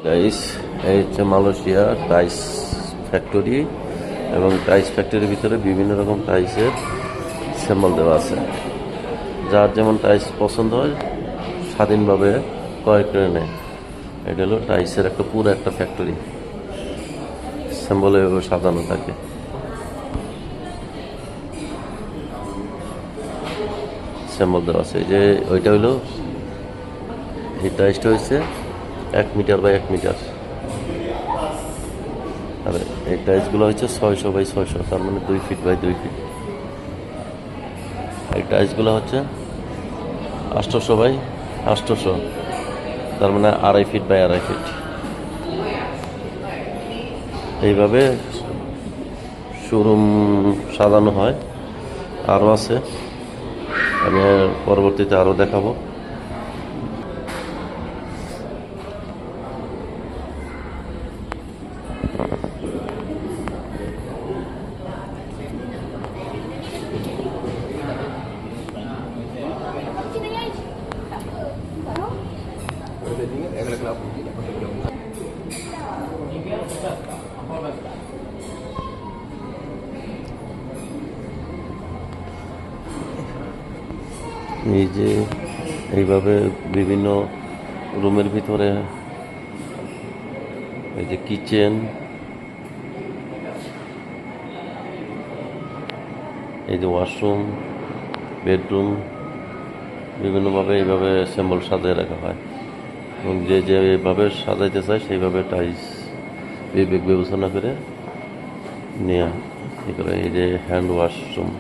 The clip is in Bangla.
গাইস, এই হচ্ছে মালয়েশিয়া টাইস ফ্যাক্টরি এবং টাইস ফ্যাক্টরির ভিতরে বিভিন্ন রকম টাইসের সিম্বল দেওয়া আছে। যার যেমন টাইস পছন্দ হয় স্বাধীনভাবে ক্রয় করে নেয়। এটা হলো টাইসের পুরো একটা ফ্যাক্টরি, সিম্বল এভাবে সাজানো থাকে। সিম্বল দেওয়া আছে। এই যে ওইটা হলো, এই টাইসটা হচ্ছে 1 মিটার বাই 1 মিটার, আর এই টাইলসগুলো হচ্ছে 600 বাই 600, তার মানে 2 ফিট বাই 2 ফিট। এই টাইলসগুলো হচ্ছে 800 বাই 800, তার মানে 2.5 ফিট বাই 2.5 ফিট। এইভাবে শোরুম সাজানো হয়। আরও আছে, আমি পরবর্তীতে আরও দেখাবো। এই যে এইভাবে বিভিন্ন রুমের ভিতরে, এই যে কিচেন, এই যে ওয়াশরুম, বেডরুম, বিভিন্নভাবে এইভাবে সিম্বল সাজিয়ে রাখা হয় এবং যে যেভাবে সাজাইতে চায় সেইভাবে টাইলস বিবেক বিবেচনা করে নেওয়া। এই যে হ্যান্ড ওয়াশরুম।